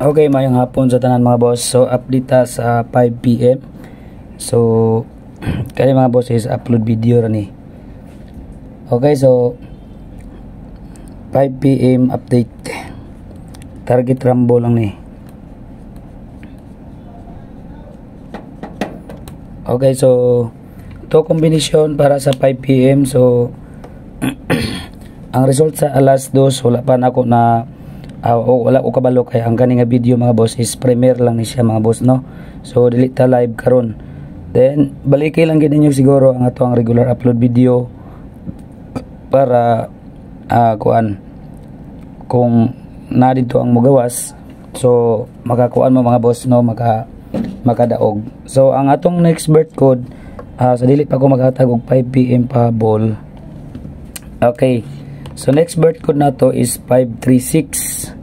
Okay, mayong hapon sa tanan mga boss. So update ta sa 5 PM. So kani mga boss is upload video ra ni. Okay, so 5 PM update. Target Rambo lang ni. Okay, so to combination para sa 5 PM. So ang result sa alas 2 wala pa na ako na wala ko kabalo kay ang kani nga video mga boss is premiere lang ni siya mga boss, no. So delete ta live karon. Then balikay lang gid ninyo siguro ang ato ang regular upload video para kuan kung na dito ang mugawas, so makakuan mo mga boss, no, makadaog. So ang atong next birth code sa dili pa ko maghatag og 5 PM pa ball. Okay, so next birth code na to is 536.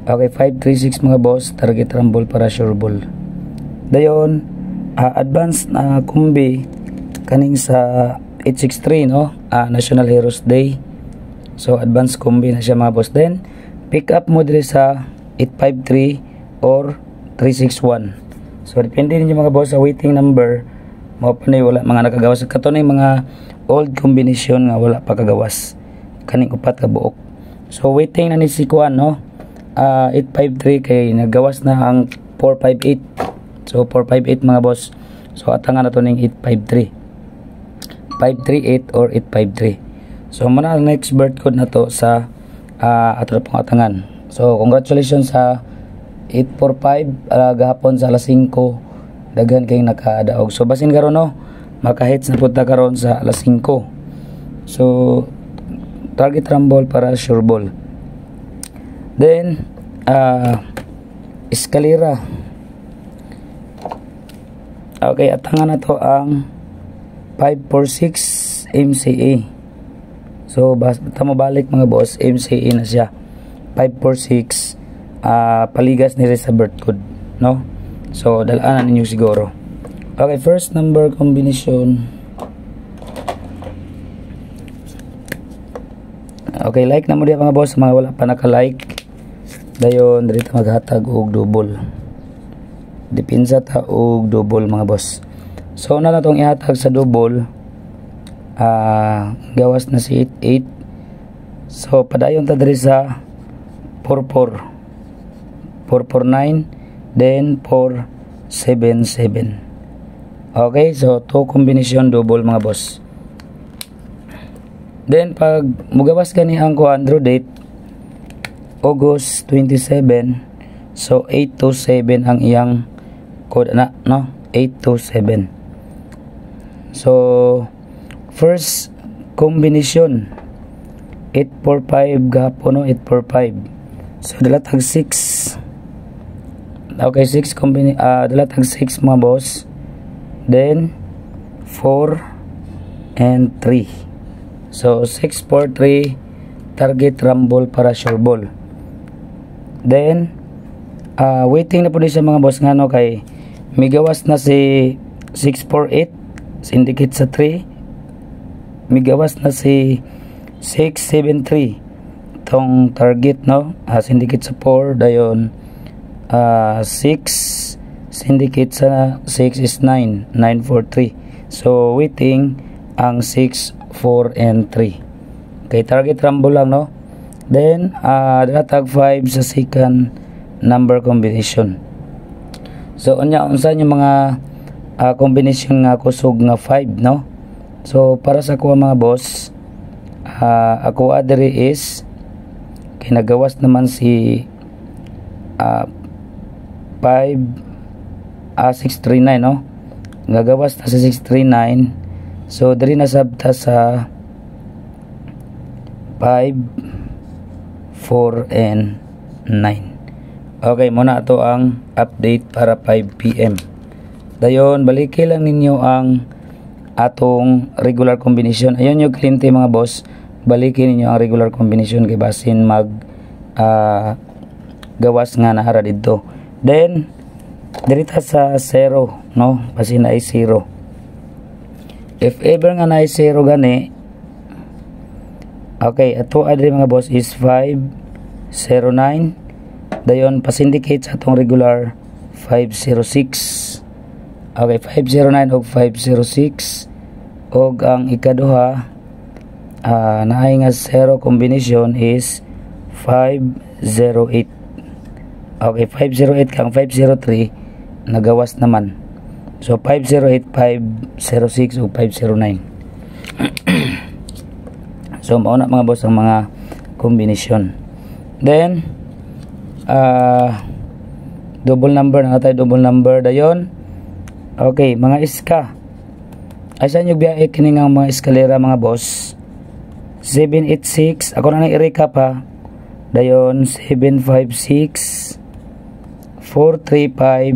Okay, 536 mga boss, target rumble para sure ball. Dayon advance na kumbi kaning sa 863, no, National Heroes Day. So advance kumbi na siya mga boss. Then pick up mo dire sa 853 or 361. So depende ninyo mga boss sa waiting number mo pa ni wala mga nakagawas kato na mga old combination nga wala pa kagawas kaning upat ka buok. So waiting na ni si kuan, no, 853 kay nagawas na ang 458. So 458 mga boss. So atangan na to ning 853, 538 or 853. So muna ang next birth code na to sa ato pang atangan. So congratulations sa 845 gahapon sa alas 5 daghan kay nakadaog. So basin karon, no, maka-hits na punta karon sa alas 5. So target rumble para sure ball. Then eskalera. Okay, atangan na to ang 546 MCA. So basta mo balik mga boss, MCA na siya. 546 paligas ni sa birth code, no. So dalaan ninyo siguro. Okay, first number combination. Okay, like na mo diya mga boss, mga wala pa naka-like. Dayon dito maghatag og double. Dipinsa ta og double mga boss. So na natong ihatag sa double. Gawas na si 88. So padayon ta diri sa 44. 449 then 477. Okay, so to combination double mga boss. Then pag mugawas gani ang kuan date August 27, so 827 ang iyang code na, no, 827. So first combination 845 gahapon, no, 845. So dalatag 6. Okay, 6 dalatag 6 mga boss. Then 4 and 3. So 6 4 3 target rumble para sure ball. Then waiting na po din sa mga boss nga, no, kay migawas na si 648 syndicate sa 3. Migawas na si 673 tong target, no, syndicate sa 4. Dayon 6 syndicate sa 6 is 9 943. So waiting ang 6 4 and 3. Okay, target rumble lang, no. Then dalatag 5 sa second number combination. So unsa yung mga combination nga kusog nga 5, no. So para sa kuha mga boss, ako adere is kinagawas naman si 639, no. Gagawas na sa 639. So diri na sabta sa 5 4 and 9. Okay, muna ito ang update para 5 PM. Dayon balikin lang ninyo ang atong regular combination. Ayun yung kliyente mga boss, balikin ninyo ang regular combination kay basin mag gawas nga nahara dito. Then dirita sa 0, no, basin ay 0. If ever nga na ay 0 gani, okay, ato adre mga boss is 509 dayon pa-syndicate sa atong regular 506. Okay, 509 og 506. Og ang ikaduha naay nga zero combination is 508. Okay, 508 kang 503 nagawas naman. So 508, 506 ug 509. So mao na mga boss ang mga combination. Then double number na tayo, double number dayon. Okay, mga iska. Asa nyo biyahe kini nga mga eskalera mga boss? 786, ako na i-recap ha. Dayon 756, 435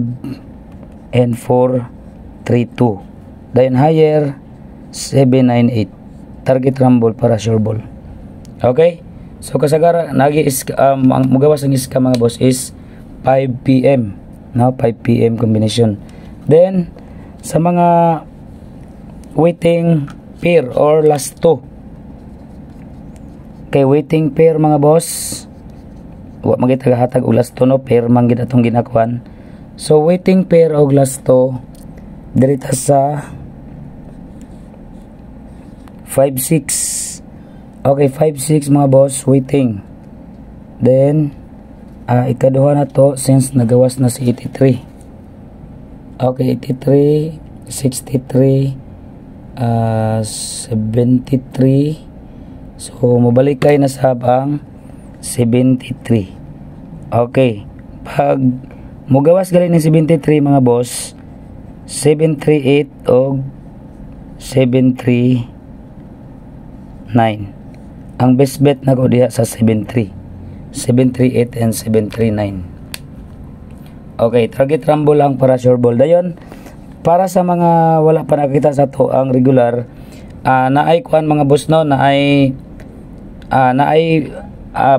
and 432. Dayon higher 798. Target rumble para sure ball. Okay? So kasagara nagi ang mugawas ang iska mga boss is 5 PM. No, 5 PM combination. Then sa mga waiting pair or last two. Okay, waiting pair mga boss. Wa magit hatag og last two no, pair man gid atong ginakuan. So waiting pair og last two dirita sa 5-6. Okay, 5-6 mga boss, waiting. Then ikaduha na to since nagawas na si 83. Okay, 83, 63, 73. So mabalik kayo na sa habang 73. Okay, pag mugawas galing ng 73 mga boss, 738 o 739. Ang best bet na ko diha sa 73, 738 and 739. Okay, target rumble lang para sure ball. Dayon, para sa mga wala pa nakita sa to ang regular, naay kuan mga boss no, naay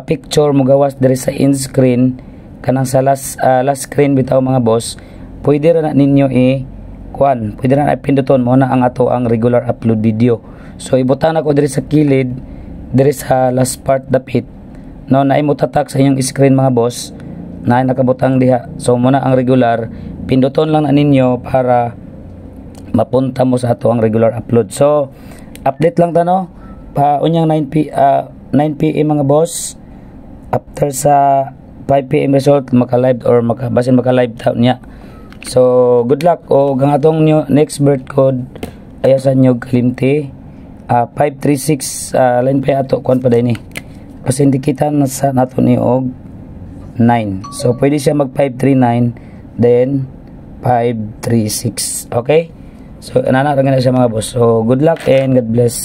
picture mo gawas diri sa end screen kanang sa last screen bitaw mga boss. Pwede ra na ninyo kuan, pwede ra na pinduton mo na ang ato ang regular upload video. So ibutan ako diri sa kilid, diri sa last part dapit no, naay mo tatak sa inyong screen mga boss, naay nakabutang diha. So muna ang regular, pinduton lang na ninyo para mapunta mo sa ato ang regular upload. So update lang ta no, pa unyang 9 PM mga boss, after sa 5 PM result maka-live or basin maka-live taon niya. So good luck o gang atong next birth code ayasan nyo kalimti 536 line pa ato kuan pa din ni pasindikitan na sa nato ni og 9. So pwede siya mag 539 then 536. Okay, so anana ra na siya mga boss. So good luck and God bless.